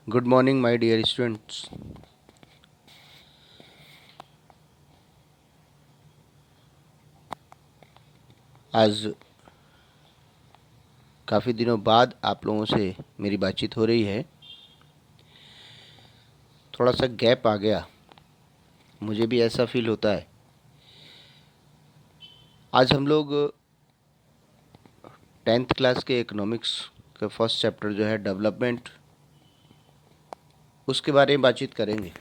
Good morning, my dear students. आज काफ़ी दिनों बाद आप लोगों से मेरी बातचीत हो रही है। थोड़ा सा गैप आ गया, मुझे भी ऐसा फील होता है। आज हम लोग 10th क्लास के इकोनॉमिक्स का फर्स्ट चैप्टर जो है डेवलपमेंट, उसके बारे में बातचीत करेंगे।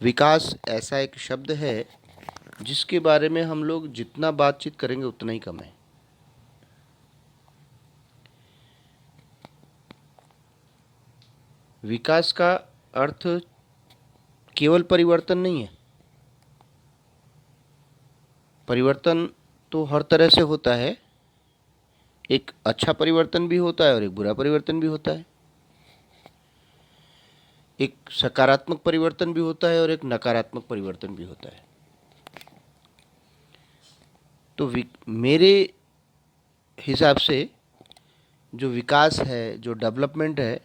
विकास ऐसा एक शब्द है जिसके बारे में हम लोग जितना बातचीत करेंगे उतना ही कम है। विकास का अर्थ केवल परिवर्तन नहीं है। परिवर्तन तो हर तरह से होता है। एक अच्छा परिवर्तन भी होता है और एक बुरा परिवर्तन भी होता है। एक सकारात्मक परिवर्तन भी होता है और एक नकारात्मक परिवर्तन भी होता है। तो मेरे हिसाब से जो विकास है, जो डेवलपमेंट है,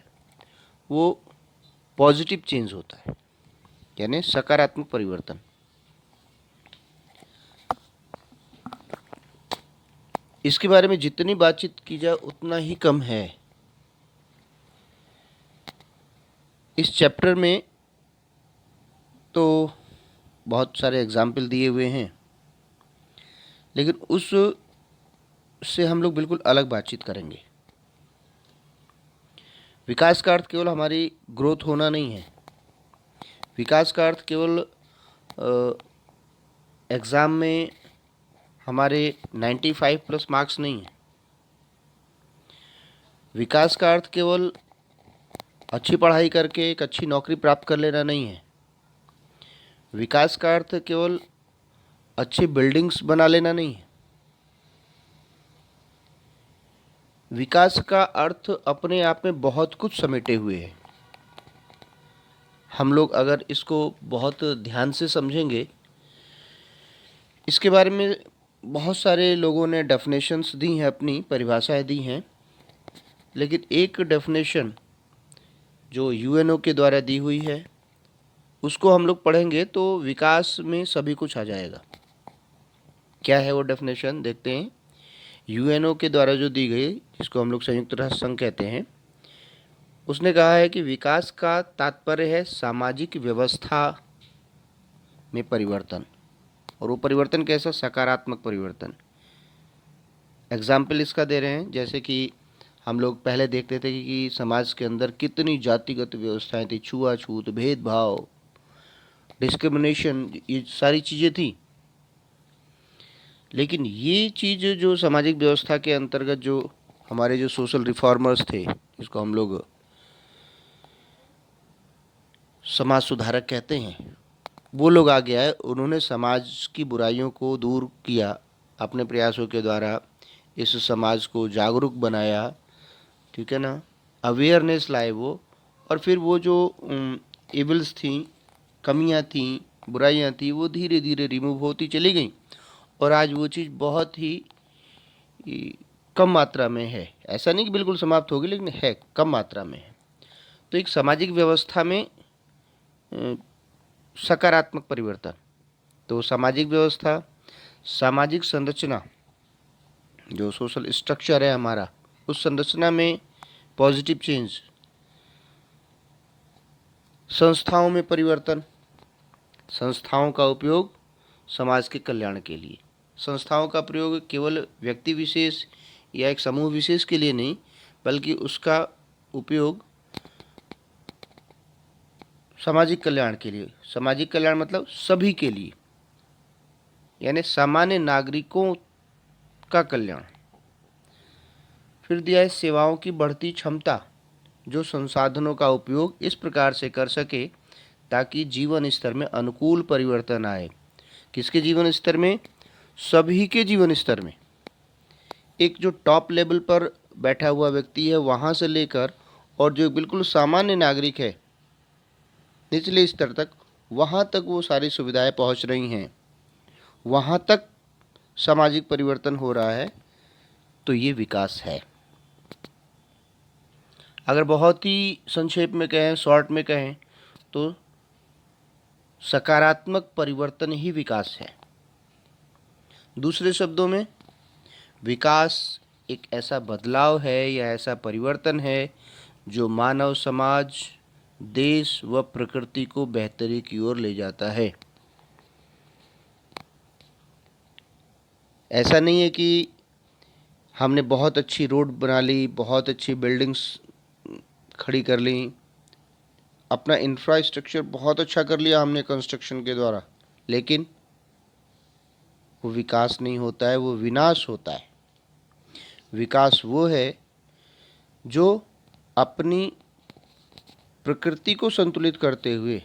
वो पॉजिटिव चेंज होता है, यानी सकारात्मक परिवर्तन। इसके बारे में जितनी बातचीत की जाए उतना ही कम है। इस चैप्टर में तो बहुत सारे एग्जाम्पल दिए हुए हैं, लेकिन उस से हम लोग बिल्कुल अलग बातचीत करेंगे। विकास का अर्थ केवल हमारी ग्रोथ होना नहीं है। विकास का अर्थ केवल एग्ज़ाम में हमारे 95 प्लस मार्क्स नहीं है। विकास का अर्थ केवल अच्छी पढ़ाई करके एक अच्छी नौकरी प्राप्त कर लेना नहीं है। विकास का अर्थ केवल अच्छी बिल्डिंग्स बना लेना नहीं है। विकास का अर्थ अपने आप में बहुत कुछ समेटे हुए है। हम लोग अगर इसको बहुत ध्यान से समझेंगे, इसके बारे में बहुत सारे लोगों ने डेफिनेशंस दी हैं, अपनी परिभाषाएं दी हैं, लेकिन एक डेफिनेशन जो यूएनओ के द्वारा दी हुई है उसको हम लोग पढ़ेंगे तो विकास में सभी कुछ आ जाएगा। क्या है वो डेफिनेशन, देखते हैं। यूएनओ के द्वारा जो दी गई, जिसको हम लोग संयुक्त राष्ट्र संघ कहते हैं, उसने कहा है कि विकास का तात्पर्य है सामाजिक व्यवस्था में परिवर्तन। और वो परिवर्तन कैसा? सकारात्मक परिवर्तन। एग्जाम्पल इसका दे रहे हैं, जैसे कि हम लोग पहले देखते थे कि समाज के अंदर कितनी जातिगत व्यवस्थाएं थी, छुआछूत, भेदभाव, डिस्क्रिमिनेशन, ये सारी चीज़ें थी। लेकिन ये चीज़ जो सामाजिक व्यवस्था के अंतर्गत जो हमारे जो सोशल रिफॉर्मर्स थे, जिसको हम लोग समाज सुधारक कहते हैं, वो लोग आ गया है। उन्होंने समाज की बुराइयों को दूर किया अपने प्रयासों के द्वारा, इस समाज को जागरूक बनाया, ठीक है ना, अवेयरनेस लाए वो। और फिर वो जो एबल्स थी, कमियां थी, बुराइयां थी, वो धीरे धीरे रिमूव होती चली गई और आज वो चीज़ बहुत ही कम मात्रा में है। ऐसा नहीं कि बिल्कुल समाप्त होगी, लेकिन है, कम मात्रा में है। तो एक सामाजिक व्यवस्था में सकारात्मक परिवर्तन। तो सामाजिक व्यवस्था, सामाजिक संरचना, जो सोशल स्ट्रक्चर है हमारा, उस संरचना में पॉजिटिव चेंज। संस्थाओं में परिवर्तन, संस्थाओं का उपयोग समाज के कल्याण के लिए। संस्थाओं का प्रयोग केवल व्यक्ति विशेष या एक समूह विशेष के लिए नहीं, बल्कि उसका उपयोग सामाजिक कल्याण के लिए। सामाजिक कल्याण मतलब सभी के लिए, यानी सामान्य नागरिकों का कल्याण। फिर दिया है सेवाओं की बढ़ती क्षमता, जो संसाधनों का उपयोग इस प्रकार से कर सके ताकि जीवन स्तर में अनुकूल परिवर्तन आए। किसके जीवन स्तर में? सभी के जीवन स्तर में। एक जो टॉप लेवल पर बैठा हुआ व्यक्ति है वहाँ से लेकर और जो बिल्कुल सामान्य नागरिक है निचले स्तर तक, वहाँ तक वो सारी सुविधाएं पहुँच रही हैं, वहाँ तक सामाजिक परिवर्तन हो रहा है। तो ये विकास है। अगर बहुत ही संक्षेप में कहें, शॉर्ट में कहें, तो सकारात्मक परिवर्तन ही विकास है। दूसरे शब्दों में, विकास एक ऐसा बदलाव है या ऐसा परिवर्तन है जो मानव समाज, देश व प्रकृति को बेहतरी की ओर ले जाता है। ऐसा नहीं है कि हमने बहुत अच्छी रोड बना ली, बहुत अच्छी बिल्डिंग्स खड़ी कर ली, अपना इंफ्रास्ट्रक्चर बहुत अच्छा कर लिया हमने कंस्ट्रक्शन के द्वारा, लेकिन वो विकास नहीं होता है, वो विनाश होता है। विकास वो है जो अपनी प्रकृति को संतुलित करते हुए,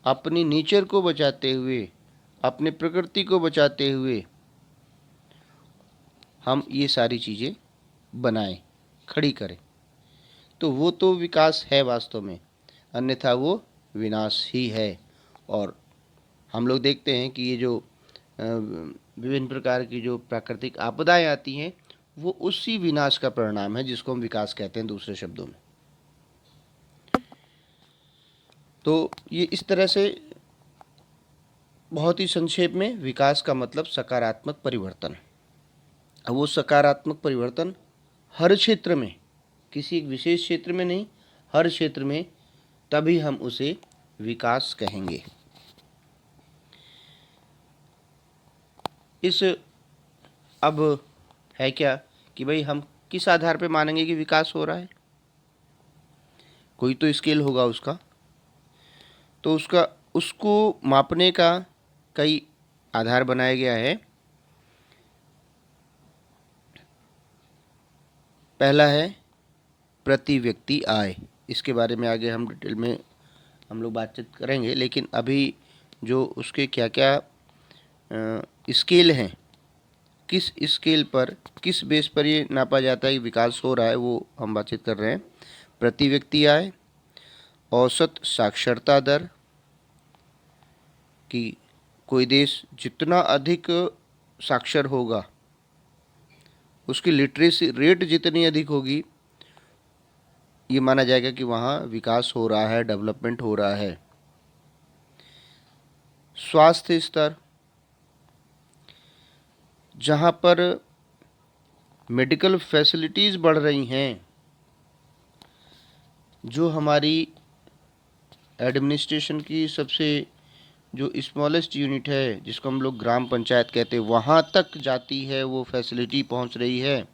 अपनी नेचर को बचाते हुए, अपने प्रकृति को बचाते हुए हम ये सारी चीज़ें बनाएं, खड़ी करें, तो वो तो विकास है वास्तव में, अन्यथा वो विनाश ही है। और हम लोग देखते हैं कि ये जो विभिन्न प्रकार की जो प्राकृतिक आपदाएं आती हैं, वो उसी विनाश का परिणाम है जिसको हम विकास कहते हैं दूसरे शब्दों में। तो ये इस तरह से बहुत ही संक्षेप में विकास का मतलब सकारात्मक परिवर्तन। अब वो सकारात्मक परिवर्तन हर क्षेत्र में, किसी एक विशेष क्षेत्र में नहीं, हर क्षेत्र में, तभी हम उसे विकास कहेंगे। इस अब है क्या कि भाई हम किस आधार पे मानेंगे कि विकास हो रहा है? कोई तो स्केल होगा उसका, तो उसको मापने का कई आधार बनाया गया है। पहला है प्रति व्यक्ति आय। इसके बारे में आगे हम डिटेल में हम लोग बातचीत करेंगे, लेकिन अभी जो उसके क्या क्या स्केल हैं, किस स्केल पर, किस बेस पर ये नापा जाता है कि विकास हो रहा है, वो हम बातचीत कर रहे हैं। प्रति व्यक्ति आय, औसत साक्षरता दर, कि कोई देश जितना अधिक साक्षर होगा, उसकी लिटरेसी रेट जितनी अधिक होगी, ये माना जाएगा कि वहाँ विकास हो रहा है, डेवलपमेंट हो रहा है। स्वास्थ्य स्तर, जहाँ पर मेडिकल फैसिलिटीज़ बढ़ रही हैं, जो हमारी एडमिनिस्ट्रेशन की सबसे जो स्मॉलेस्ट यूनिट है, जिसको हम लोग ग्राम पंचायत कहते हैं, वहाँ तक जाती है, वो फैसिलिटी पहुँच रही है,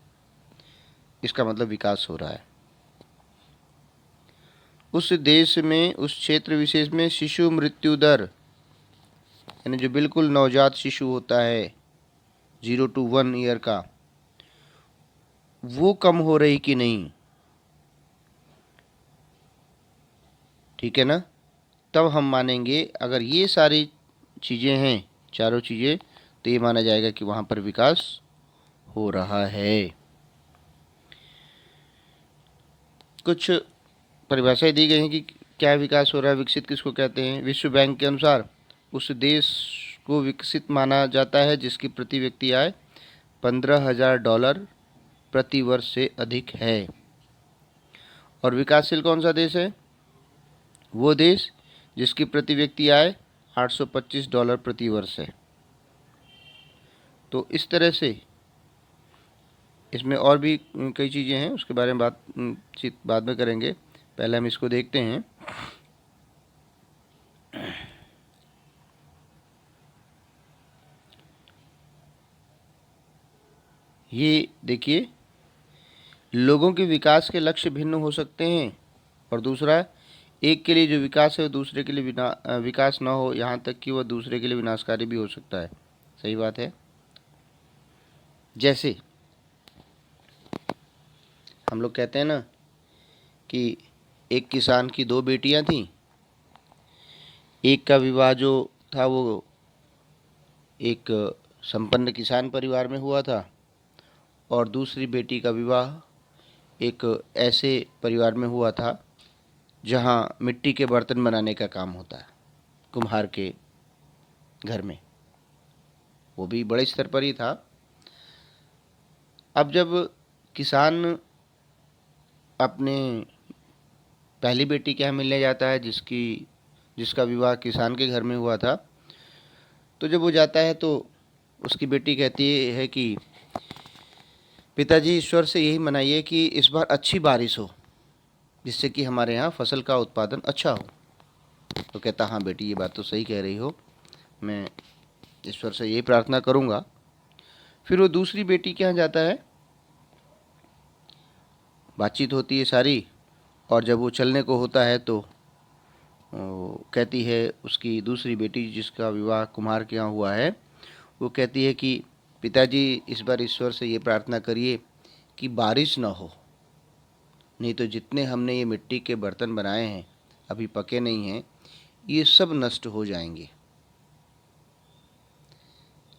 इसका मतलब विकास हो रहा है। उस देश में, उस क्षेत्र विशेष में शिशु मृत्यु दर, यानी जो बिल्कुल नवजात शिशु होता है 0 to 1 ईयर का, वो कम हो रही कि नहीं, ठीक है ना? तब हम मानेंगे, अगर ये सारी चीज़ें हैं, चारों चीज़ें, तो ये माना जाएगा कि वहाँ पर विकास हो रहा है। कुछ परिभाषाएं दी गई हैं कि क्या विकास हो रहा है, विकसित किसको कहते हैं। विश्व बैंक के अनुसार उस देश को विकसित माना जाता है जिसकी प्रति व्यक्ति आय $15,000 प्रति वर्ष से अधिक है। और विकासशील कौन सा देश है? वो देश जिसकी प्रति व्यक्ति आय $825 प्रति वर्ष है। तो इस तरह से इसमें और भी कई चीज़ें हैं, उसके बारे में बातचीत बाद में करेंगे। पहले हम इसको देखते हैं। ये देखिए, लोगों के विकास के लक्ष्य भिन्न हो सकते हैं, और दूसरा, एक के लिए जो विकास है दूसरे के लिए विकास ना हो, यहाँ तक कि वह दूसरे के लिए विनाशकारी भी हो सकता है। सही बात है। जैसे हम लोग कहते हैं ना कि एक किसान की 2 बेटियां थीं, एक का विवाह जो था वो एक संपन्न किसान परिवार में हुआ था, और दूसरी बेटी का विवाह एक ऐसे परिवार में हुआ था जहाँ मिट्टी के बर्तन बनाने का काम होता है, कुम्हार के घर में, वो भी बड़े स्तर पर ही था। अब जब किसान अपने पहली बेटी के यहाँ मिलने जाता है जिसका विवाह किसान के घर में हुआ था। तो जब वो जाता है तो उसकी बेटी कहती है कि पिताजी, ईश्वर से यही मनाइए कि इस बार अच्छी बारिश हो, जिससे कि हमारे यहाँ फसल का उत्पादन अच्छा हो। तो कहता, हाँ बेटी, ये बात तो सही कह रही हो, मैं ईश्वर से यही प्रार्थना करूँगा। फिर वो दूसरी बेटी के यहाँ जाता है, बातचीत होती है सारी, और जब वो चलने को होता है तो कहती है उसकी दूसरी बेटी, जिसका विवाह कुम्हार के यहाँ हुआ है, वो कहती है कि पिताजी, इस बार ईश्वर से ये प्रार्थना करिए कि बारिश ना हो, नहीं तो जितने हमने ये मिट्टी के बर्तन बनाए हैं, अभी पके नहीं हैं, ये सब नष्ट हो जाएंगे।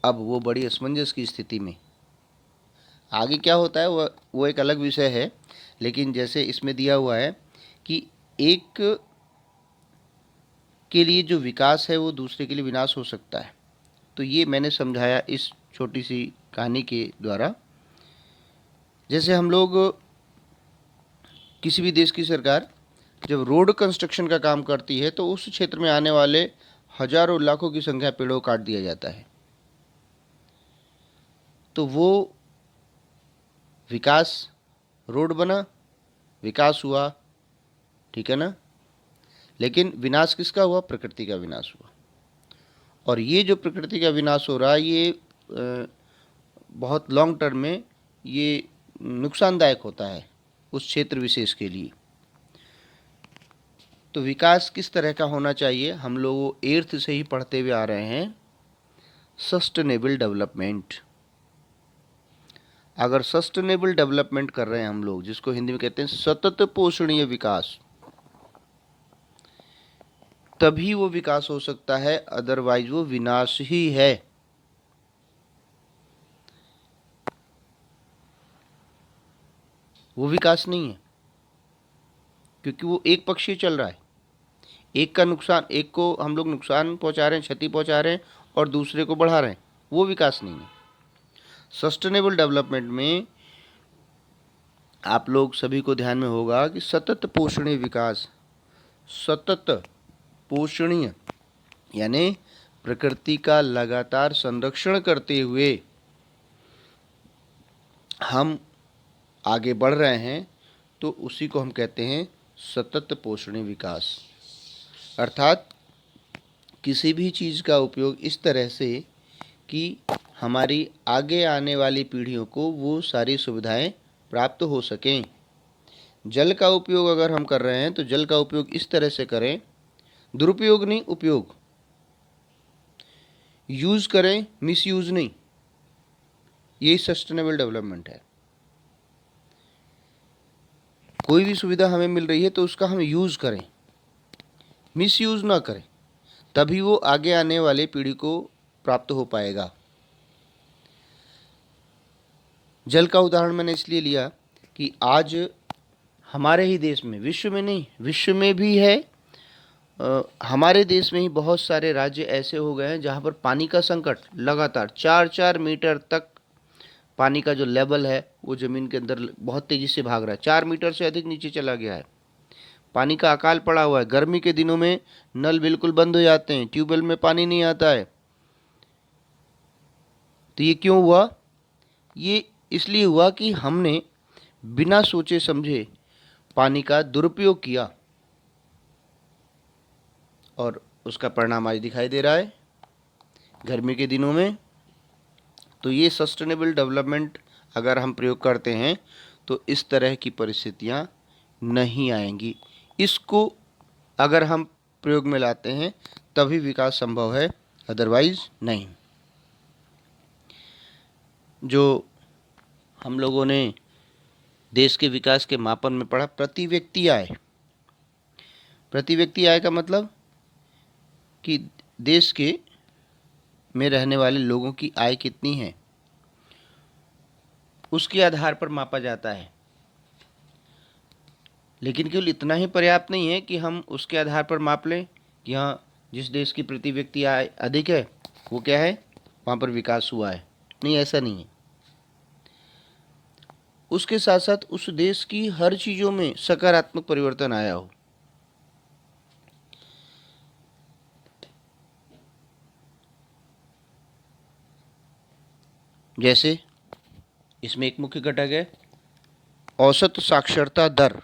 अब वो बड़ी असमंजस की स्थिति में, आगे क्या होता है वो एक अलग विषय है, लेकिन जैसे इसमें दिया हुआ है कि एक के लिए जो विकास है वो दूसरे के लिए विनाश हो सकता है। तो ये मैंने समझाया इस छोटी सी कहानी के द्वारा। जैसे हम लोग, किसी भी देश की सरकार जब रोड कंस्ट्रक्शन का काम करती है तो उस क्षेत्र में आने वाले हजारों लाखों की संख्या पेड़ों को काट दिया जाता है। तो वो विकास, रोड बना, विकास हुआ, ठीक है ना, लेकिन विनाश किसका हुआ? प्रकृति का विनाश हुआ। और ये जो प्रकृति का विनाश हो रहा है, ये बहुत लॉन्ग टर्म में ये नुकसानदायक होता है उस क्षेत्र विशेष के लिए। तो विकास किस तरह का होना चाहिए? हम लोग एर्थ से ही पढ़ते हुए आ रहे हैं, सस्टेनेबल डेवलपमेंट। अगर सस्टेनेबल डेवलपमेंट कर रहे हैं हम लोग, जिसको हिंदी में कहते हैं सतत पोषणीय विकास, तभी वो विकास हो सकता है, अदरवाइज वो विनाश ही है। वो विकास नहीं है, क्योंकि वो एक पक्षीय चल रहा है। एक का नुकसान, एक को हम लोग नुकसान पहुंचा रहे हैं, क्षति पहुंचा रहे हैं, और दूसरे को बढ़ा रहे हैं। वो विकास नहीं है। सस्टेनेबल डेवलपमेंट में आप लोग सभी को ध्यान में होगा कि सतत पोषणीय विकास, सतत पोषणीय यानी प्रकृति का लगातार संरक्षण करते हुए हम आगे बढ़ रहे हैं, तो उसी को हम कहते हैं सतत पोषणीय विकास। अर्थात किसी भी चीज़ का उपयोग इस तरह से कि हमारी आगे आने वाली पीढ़ियों को वो सारी सुविधाएं प्राप्त हो सकें। जल का उपयोग अगर हम कर रहे हैं तो जल का उपयोग इस तरह से करें, दुरुपयोग नहीं, उपयोग, यूज़ करें, मिसयूज़ नहीं। यही सस्टेनेबल डेवलपमेंट है। कोई भी सुविधा हमें मिल रही है तो उसका हम यूज़ करें, मिसयूज़ ना करें, तभी वो आगे आने वाले पीढ़ी को प्राप्त हो पाएगा। जल का उदाहरण मैंने इसलिए लिया कि आज हमारे ही देश में, विश्व में नहीं, विश्व में भी है, हमारे देश में ही बहुत सारे राज्य ऐसे हो गए हैं जहाँ पर पानी का संकट लगातार 4-4 मीटर तक पानी का जो लेवल है वो ज़मीन के अंदर बहुत तेज़ी से भाग रहा है। 4 मीटर से अधिक नीचे चला गया है। पानी का अकाल पड़ा हुआ है। गर्मी के दिनों में नल बिल्कुल बंद हो जाते हैं, ट्यूबवेल में पानी नहीं आता है। तो ये क्यों हुआ? ये इसलिए हुआ कि हमने बिना सोचे समझे पानी का दुरुपयोग किया, और उसका परिणाम आज दिखाई दे रहा है गर्मी के दिनों में। तो ये सस्टेनेबल डेवलपमेंट अगर हम प्रयोग करते हैं तो इस तरह की परिस्थितियां नहीं आएंगी। इसको अगर हम प्रयोग में लाते हैं तभी विकास संभव है, अदरवाइज नहीं। जो हम लोगों ने देश के विकास के मापन में पढ़ा, प्रति व्यक्ति आय। प्रति व्यक्ति आय का मतलब कि देश के में रहने वाले लोगों की आय कितनी है, उसके आधार पर मापा जाता है। लेकिन केवल इतना ही पर्याप्त नहीं है कि हम उसके आधार पर माप लें कि हाँ, जिस देश की प्रति व्यक्ति आय अधिक है वो क्या है, वहाँ पर विकास हुआ है। नहीं, ऐसा नहीं है। उसके साथ साथ उस देश की हर चीज़ों में सकारात्मक परिवर्तन आया हो। जैसे इसमें एक मुख्य घटक है औसत साक्षरता दर।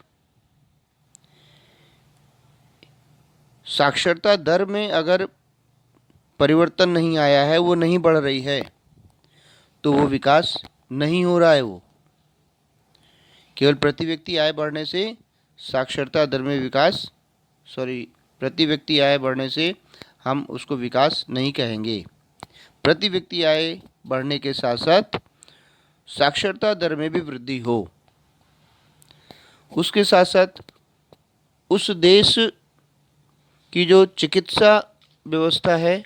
साक्षरता दर में अगर परिवर्तन नहीं आया है, वो नहीं बढ़ रही है, तो वो विकास नहीं हो रहा है। वो केवल प्रति व्यक्ति आय बढ़ने से साक्षरता दर में विकास, प्रति व्यक्ति आय बढ़ने से हम उसको विकास नहीं कहेंगे। प्रति व्यक्ति आय बढ़ने के साथ साथ साक्षरता दर में भी वृद्धि हो, उसके साथ साथ उस देश की जो चिकित्सा व्यवस्था है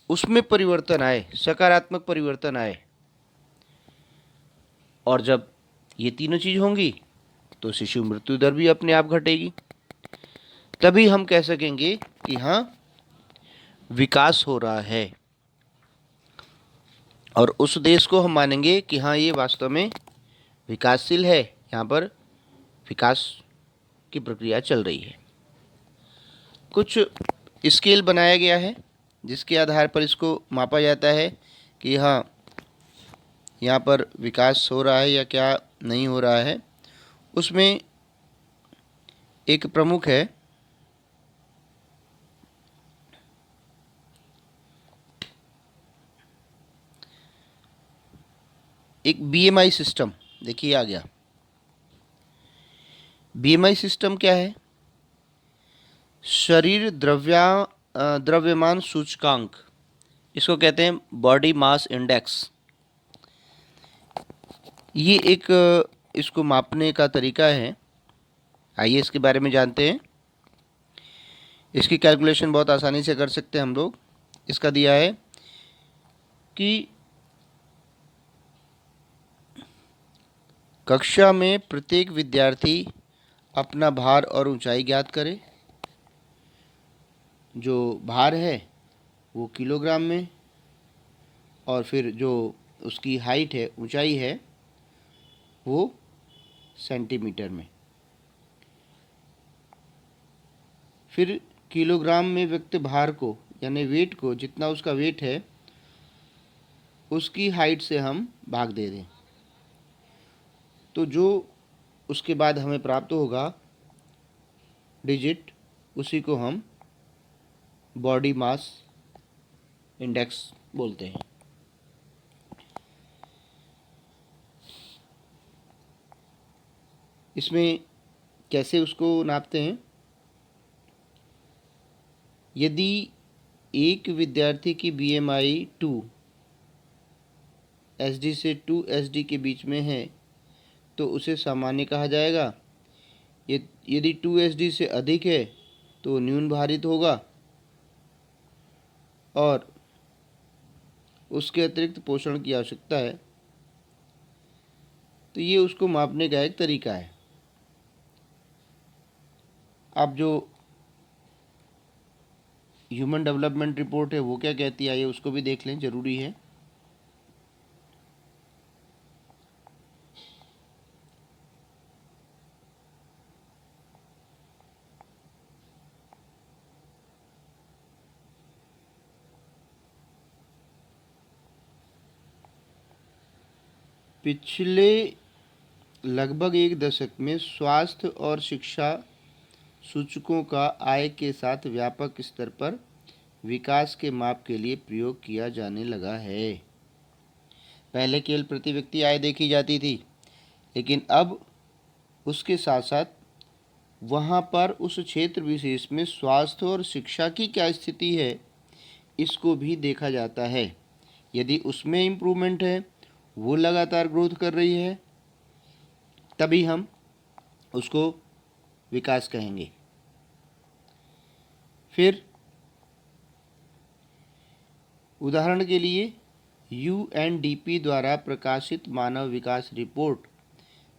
उसमें परिवर्तन आए, सकारात्मक परिवर्तन आए। और जब ये तीनों चीज़ होंगी तो शिशु मृत्यु दर भी अपने आप घटेगी। तभी हम कह सकेंगे कि हाँ, विकास हो रहा है, और उस देश को हम मानेंगे कि हाँ, ये वास्तव में विकासशील है, यहाँ पर विकास की प्रक्रिया चल रही है। कुछ स्केल बनाया गया है जिसके आधार पर इसको मापा जाता है कि हाँ, यहाँ पर विकास हो रहा है या क्या नहीं हो रहा है। उसमें एक प्रमुख है एक बीएमआई सिस्टम। देखिए आ गया। बीएमआई सिस्टम क्या है? शरीर द्रव्यमान सूचकांक, इसको कहते हैं बॉडी मास इंडेक्स। ये एक इसको मापने का तरीका है। आइए इसके बारे में जानते हैं। इसकी कैलकुलेशन बहुत आसानी से कर सकते हैं हम लोग। इसका दिया है कि कक्षा में प्रत्येक विद्यार्थी अपना भार और ऊंचाई ज्ञात करे। जो भार है वो किलोग्राम में, और फिर जो उसकी हाइट है, ऊंचाई है, वो सेंटीमीटर में। फिर किलोग्राम में व्यक्त भार को, यानी वेट को, जितना उसका वेट है उसकी हाइट से हम भाग दे दें, तो जो उसके बाद हमें प्राप्त होगा डिजिट, उसी को हम बॉडी मास इंडेक्स बोलते हैं। इसमें कैसे उसको नापते हैं? यदि एक विद्यार्थी की बीएमआई 2 एसडी से 2 एसडी के बीच में है तो उसे सामान्य कहा जाएगा। यदि 2 एसडी से अधिक है तो न्यून भारित होगा, और उसके अतिरिक्त पोषण की आवश्यकता है। तो ये उसको मापने का एक तरीका है। अब जो ह्यूमन डेवलपमेंट रिपोर्ट है वो क्या कहती है, ये उसको भी देख लें, ज़रूरी है। पिछले लगभग एक दशक में स्वास्थ्य और शिक्षा सूचकों का आय के साथ व्यापक स्तर पर विकास के माप के लिए प्रयोग किया जाने लगा है। पहले केवल प्रति व्यक्ति आय देखी जाती थी, लेकिन अब उसके साथ साथ वहाँ पर उस क्षेत्र विशेष में स्वास्थ्य और शिक्षा की क्या स्थिति है, इसको भी देखा जाता है। यदि उसमें इम्प्रूवमेंट है, वो लगातार ग्रोथ कर रही है, तभी हम उसको विकास कहेंगे। फिर उदाहरण के लिए यूएनडीपी द्वारा प्रकाशित मानव विकास रिपोर्ट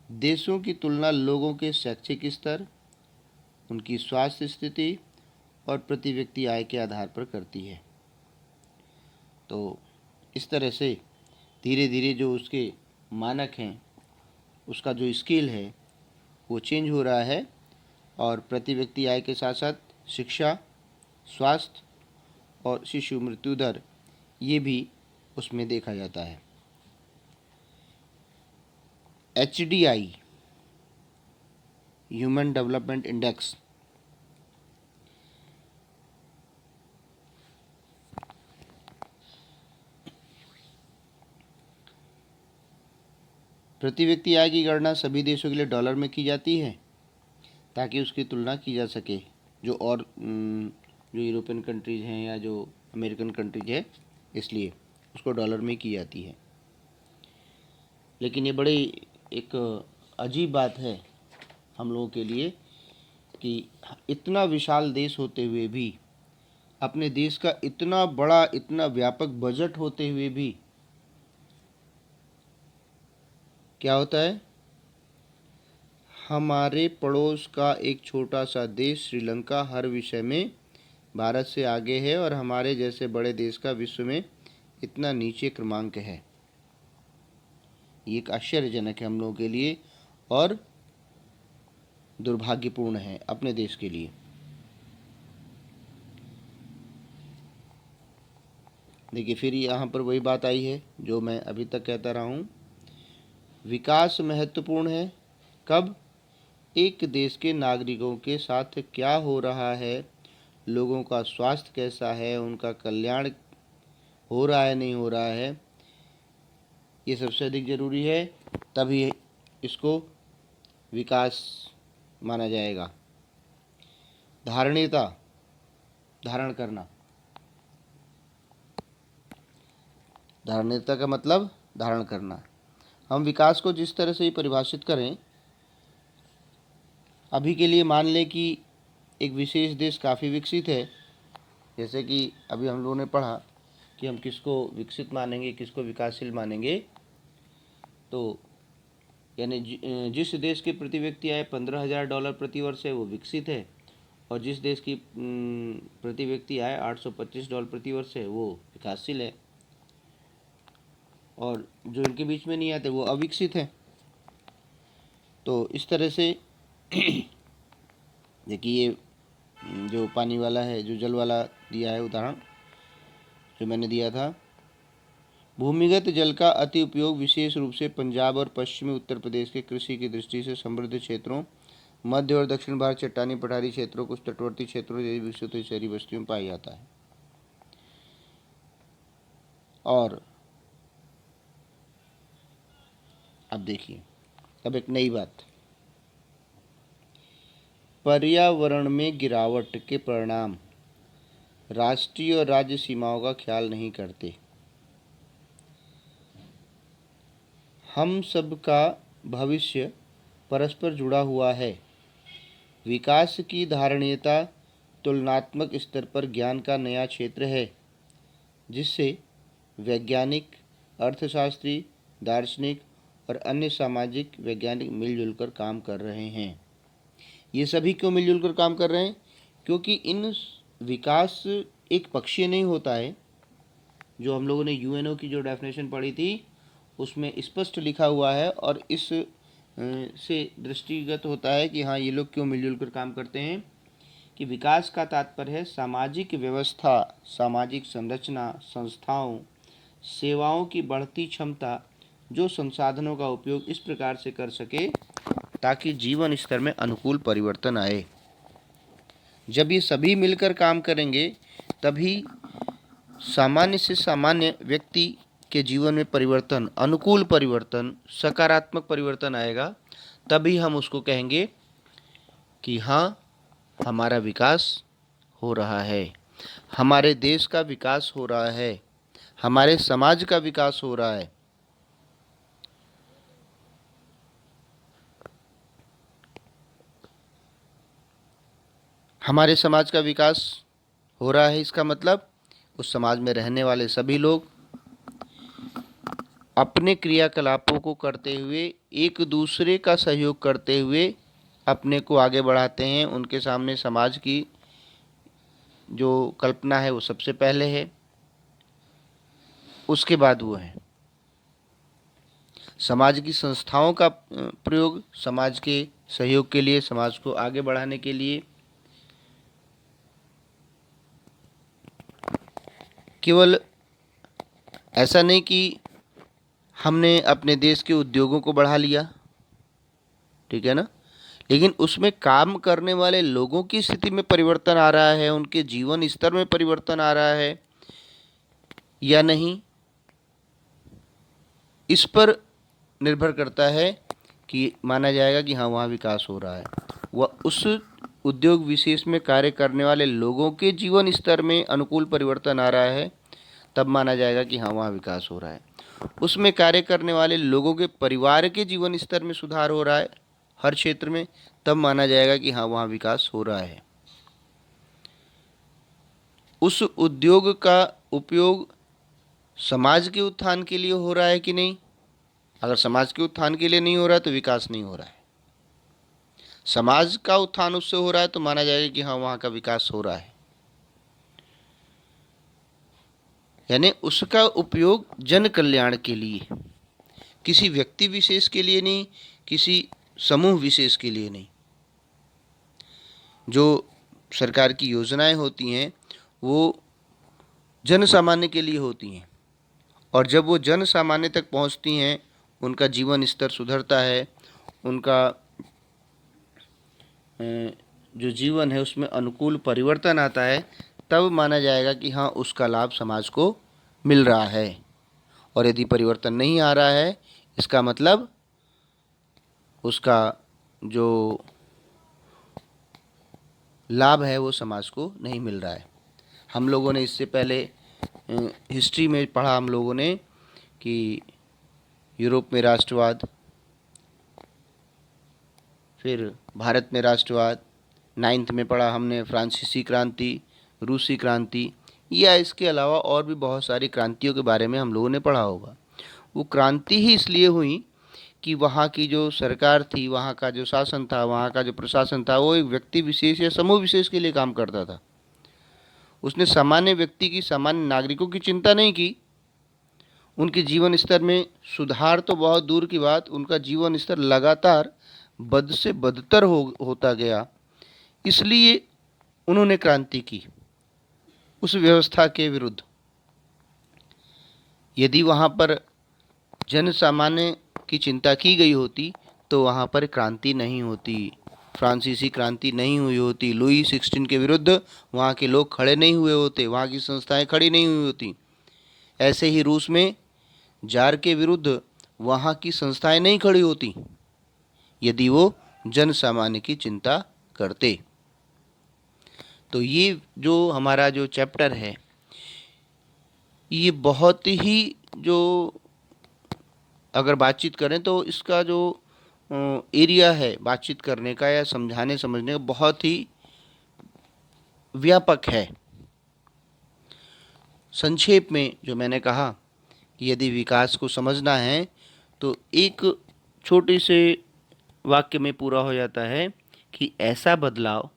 देशों की तुलना लोगों के शैक्षिक स्तर, उनकी स्वास्थ्य स्थिति और प्रति व्यक्ति आय के आधार पर करती है। तो इस तरह से धीरे धीरे जो उसके मानक हैं, उसका जो स्केल है वो चेंज हो रहा है, और प्रति व्यक्ति आय के साथ साथ शिक्षा, स्वास्थ्य और शिशु मृत्यु दर, ये भी उसमें देखा जाता है। HDI ह्यूमन डेवलपमेंट इंडेक्स प्रति व्यक्ति आय की गणना सभी देशों के लिए डॉलर में की जाती है ताकि उसकी तुलना की जा सके जो यूरोपियन कंट्रीज़ हैं या जो अमेरिकन कंट्रीज है, इसलिए उसको डॉलर में की जाती है। लेकिन ये बड़ी एक अजीब बात है हम लोगों के लिए कि इतना विशाल देश होते हुए भी, अपने देश का इतना बड़ा इतना व्यापक बजट होते हुए भी क्या होता है, हमारे पड़ोस का एक छोटा सा देश श्रीलंका हर विषय में भारत से आगे है और हमारे जैसे बड़े देश का विश्व में इतना नीचे क्रमांक है। ये एक आश्चर्यजनक है हम लोगों के लिए और दुर्भाग्यपूर्ण है अपने देश के लिए। देखिए, फिर यहाँ पर वही बात आई है जो मैं अभी तक कहता रहा हूँ, विकास महत्वपूर्ण है कब? एक देश के नागरिकों के साथ क्या हो रहा है, लोगों का स्वास्थ्य कैसा है, उनका कल्याण हो रहा है नहीं हो रहा है, ये सबसे अधिक ज़रूरी है, तभी इसको विकास माना जाएगा। धारणीयता, धारण करना, धारणीयता का मतलब धारण करना। हम विकास को जिस तरह से ही परिभाषित करें, अभी के लिए मान लें कि एक विशेष देश काफ़ी विकसित है, जैसे कि अभी हम लोगों ने पढ़ा कि हम किसको विकसित मानेंगे, किसको विकासशील मानेंगे। तो यानी जिस देश के प्रति व्यक्ति आय $15,000 प्रति वर्ष है वो विकसित है, और जिस देश की प्रति व्यक्ति आय $825 प्रति वर्ष है वो विकासशील है, और जो इनके बीच में नहीं आते वो अविकसित है। तो इस तरह से देखिए, ये जो पानी वाला है, जो जल वाला दिया है उदाहरण जो मैंने दिया था, भूमिगत जल का अति उपयोग विशेष रूप से पंजाब और पश्चिमी उत्तर प्रदेश के कृषि की दृष्टि से समृद्ध क्षेत्रों, मध्य और दक्षिण भारत चट्टानी पठारी क्षेत्रों, कुछ तटवर्ती क्षेत्रों जैसी विकसित शहरी बस्तियों में पाया जाता है। और अब देखिए, अब एक नई बात, पर्यावरण में गिरावट के परिणाम राष्ट्रीय और राज्य सीमाओं का ख्याल नहीं करते। हम सबका भविष्य परस्पर जुड़ा हुआ है। विकास की धारणीयता तुलनात्मक स्तर पर ज्ञान का नया क्षेत्र है जिससे वैज्ञानिक, अर्थशास्त्री, दार्शनिक और अन्य सामाजिक वैज्ञानिक मिलजुल कर काम कर रहे हैं। ये सभी क्यों मिलजुल कर काम कर रहे हैं? क्योंकि इन विकास एक पक्षीय नहीं होता है। जो हम लोगों ने यूएनओ की जो डेफिनेशन पढ़ी थी उसमें स्पष्ट लिखा हुआ है, और इस से दृष्टिगत होता है कि हाँ, ये लोग क्यों मिलजुल कर काम करते हैं कि विकास का तात्पर्य है सामाजिक व्यवस्था, सामाजिक संरचना, संस्थाओं, सेवाओं की बढ़ती क्षमता जो संसाधनों का उपयोग इस प्रकार से कर सके ताकि जीवन स्तर में अनुकूल परिवर्तन आए। जब ये सभी मिलकर काम करेंगे तभी सामान्य से सामान्य व्यक्ति के जीवन में परिवर्तन, अनुकूल परिवर्तन, सकारात्मक परिवर्तन आएगा। तभी हम उसको कहेंगे कि हाँ, हमारा विकास हो रहा है, हमारे देश का विकास हो रहा है, हमारे समाज का विकास हो रहा है। हमारे समाज का विकास हो रहा है, इसका मतलब उस समाज में रहने वाले सभी लोग अपने क्रियाकलापों को करते हुए, एक दूसरे का सहयोग करते हुए अपने को आगे बढ़ाते हैं। उनके सामने समाज की जो कल्पना है वो सबसे पहले है, उसके बाद वो है समाज की संस्थाओं का प्रयोग समाज के सहयोग के लिए, समाज को आगे बढ़ाने के लिए। केवल ऐसा नहीं कि हमने अपने देश के उद्योगों को बढ़ा लिया, ठीक है ना। लेकिन उसमें काम करने वाले लोगों की स्थिति में परिवर्तन आ रहा है, उनके जीवन स्तर में परिवर्तन आ रहा है या नहीं, इस पर निर्भर करता है कि माना जाएगा कि हाँ वहाँ विकास हो रहा है। वह उस उद्योग विशेष में कार्य करने वाले लोगों के जीवन स्तर में अनुकूल परिवर्तन आ रहा है, तब माना जाएगा कि हाँ वहाँ विकास हो रहा है। उसमें कार्य करने वाले लोगों के परिवार के जीवन स्तर में सुधार हो रहा है हर क्षेत्र में, तब माना जाएगा कि हाँ वहाँ विकास हो रहा है। उस उद्योग का उपयोग समाज के उत्थान के लिए हो रहा है कि नहीं। अगर समाज के उत्थान के लिए नहीं हो रहा है तो विकास नहीं हो रहा है। समाज का उत्थान उससे हो रहा है तो माना जाएगा कि हाँ वहाँ का विकास हो रहा है। यानी उसका उपयोग जन कल्याण के लिए, किसी व्यक्ति विशेष के लिए नहीं, किसी समूह विशेष के लिए नहीं। जो सरकार की योजनाएं होती हैं वो जन सामान्य के लिए होती हैं, और जब वो जन सामान्य तक पहुंचती हैं, उनका जीवन स्तर सुधरता है, उनका जो जीवन है उसमें अनुकूल परिवर्तन आता है, तब माना जाएगा कि हाँ उसका लाभ समाज को मिल रहा है। और यदि परिवर्तन नहीं आ रहा है, इसका मतलब उसका जो लाभ है वो समाज को नहीं मिल रहा है। हम लोगों ने इससे पहले हिस्ट्री में पढ़ा हम लोगों ने कि यूरोप में राष्ट्रवाद, फिर भारत में राष्ट्रवाद, 9th में पढ़ा हमने फ्रांसीसी क्रांति, रूसी क्रांति, या इसके अलावा और भी बहुत सारी क्रांतियों के बारे में हम लोगों ने पढ़ा होगा। वो क्रांति ही इसलिए हुई कि वहाँ की जो सरकार थी, वहाँ का जो शासन था, वहाँ का जो प्रशासन था, वो एक व्यक्ति विशेष या समूह विशेष के लिए काम करता था। उसने सामान्य व्यक्ति की, सामान्य नागरिकों की चिंता नहीं की। उनके जीवन स्तर में सुधार तो बहुत दूर की बात, उनका जीवन स्तर लगातार बद से बदतर होता गया। इसलिए उन्होंने क्रांति की उस व्यवस्था के विरुद्ध। यदि वहाँ पर जन सामान्य की चिंता की गई होती तो वहाँ पर क्रांति नहीं होती, फ्रांसीसी क्रांति नहीं हुई होती, लुई 16 के विरुद्ध वहाँ के लोग खड़े नहीं हुए होते, वहाँ की संस्थाएं खड़ी नहीं हुई होती। ऐसे ही रूस में जार के विरुद्ध वहाँ की संस्थाएं नहीं खड़ी होती यदि वो जन सामान्य की चिंता करते। तो ये जो हमारा जो चैप्टर है, ये बहुत ही, जो अगर बातचीत करें तो इसका जो एरिया है बातचीत करने का या समझाने समझने का, बहुत ही व्यापक है। संक्षेप में जो मैंने कहा कि यदि विकास को समझना है तो एक छोटे से वाक्य में पूरा हो जाता है कि ऐसा बदलाव,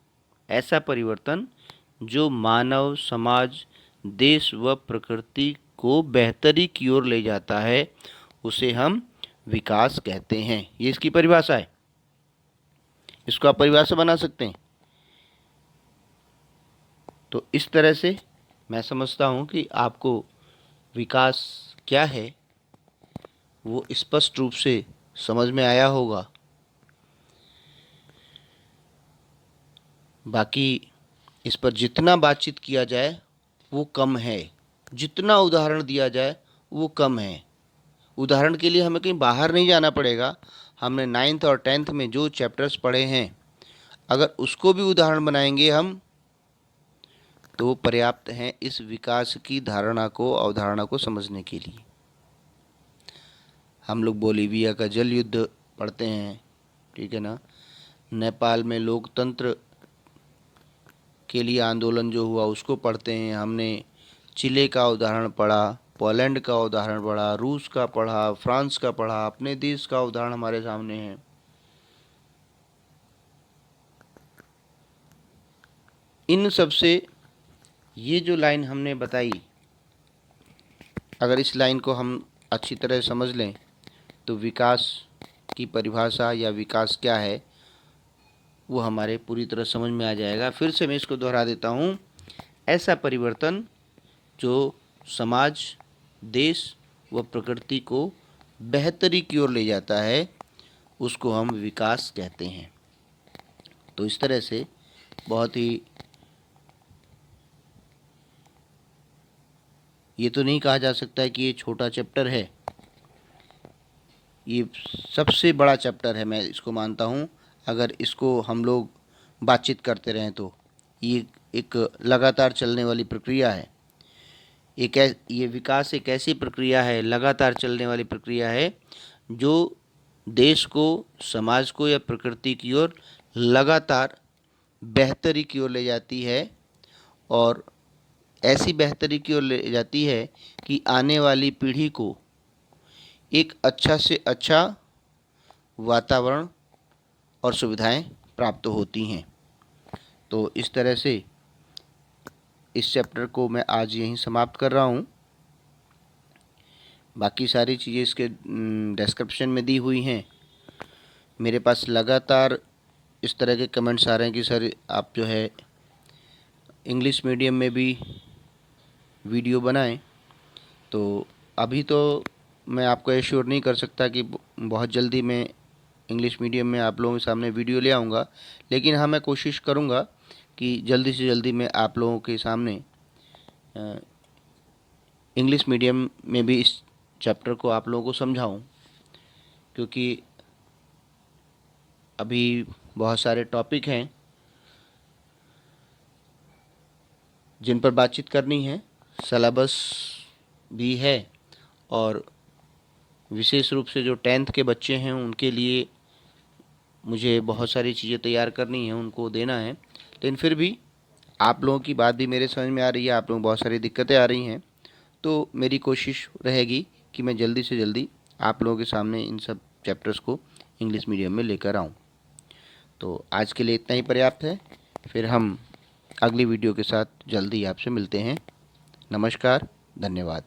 ऐसा परिवर्तन जो मानव समाज, देश व प्रकृति को बेहतरी की ओर ले जाता है, उसे हम विकास कहते हैं। ये इसकी परिभाषा है। इसको आप परिभाषा बना सकते हैं। तो इस तरह से मैं समझता हूँ कि आपको विकास क्या है वो स्पष्ट रूप से समझ में आया होगा। बाकी इस पर जितना बातचीत किया जाए वो कम है, जितना उदाहरण दिया जाए वो कम है। उदाहरण के लिए हमें कहीं बाहर नहीं जाना पड़ेगा। हमने 9th और 10th में जो चैप्टर्स पढ़े हैं, अगर उसको भी उदाहरण बनाएंगे हम तो वो पर्याप्त हैं इस विकास की धारणा को, अवधारणा को समझने के लिए। हम लोग बोलीविया का जल युद्ध पढ़ते हैं, ठीक है ना। नेपाल में लोकतंत्र के लिए आंदोलन जो हुआ उसको पढ़ते हैं। हमने चिले का उदाहरण पढ़ा, पोलैंड का उदाहरण पढ़ा, रूस का पढ़ा, फ्रांस का पढ़ा, अपने देश का उदाहरण हमारे सामने है। इन सब से ये जो लाइन हमने बताई, अगर इस लाइन को हम अच्छी तरह समझ लें तो विकास की परिभाषा या विकास क्या है वो हमारे पूरी तरह समझ में आ जाएगा। फिर से मैं इसको दोहरा देता हूँ। ऐसा परिवर्तन जो समाज, देश व प्रकृति को बेहतरी की ओर ले जाता है, उसको हम विकास कहते हैं। तो इस तरह से बहुत ही, ये तो नहीं कहा जा सकता है कि ये छोटा चैप्टर है, ये सबसे बड़ा चैप्टर है, मैं इसको मानता हूँ। अगर इसको हम लोग बातचीत करते रहें तो ये एक लगातार चलने वाली प्रक्रिया है। ये विकास एक ऐसी प्रक्रिया है, लगातार चलने वाली प्रक्रिया है, जो देश को, समाज को या प्रकृति की ओर लगातार बेहतरी की ओर ले जाती है, और ऐसी बेहतरी की ओर ले जाती है कि आने वाली पीढ़ी को एक अच्छा से अच्छा वातावरण और सुविधाएं प्राप्त होती हैं। तो इस तरह से इस चैप्टर को मैं आज यहीं समाप्त कर रहा हूँ। बाकी सारी चीज़ें इसके डिस्क्रिप्शन में दी हुई हैं। मेरे पास लगातार इस तरह के कमेंट्स आ रहे हैं कि सर आप जो है इंग्लिश मीडियम में भी वीडियो बनाएं। तो अभी तो मैं आपको एश्योर नहीं कर सकता कि बहुत जल्दी मैं इंग्लिश मीडियम में आप लोगों के सामने वीडियो ले आऊँगा, लेकिन हाँ, मैं कोशिश करूँगा कि जल्दी से जल्दी मैं आप लोगों के सामने इंग्लिश मीडियम में भी इस चैप्टर को आप लोगों को समझाऊं, क्योंकि अभी बहुत सारे टॉपिक हैं जिन पर बातचीत करनी है, सिलेबस भी है, और विशेष रूप से जो 10th के बच्चे हैं उनके लिए मुझे बहुत सारी चीज़ें तैयार करनी है, उनको देना है। लेकिन फिर भी आप लोगों की बात भी मेरे समझ में आ रही है, आप लोगों को बहुत सारी दिक्कतें आ रही हैं, तो मेरी कोशिश रहेगी कि मैं जल्दी से जल्दी आप लोगों के सामने इन सब चैप्टर्स को इंग्लिश मीडियम में लेकर आऊँ। तो आज के लिए इतना ही पर्याप्त है। फिर हम अगली वीडियो के साथ जल्दी आपसे मिलते हैं। नमस्कार, धन्यवाद।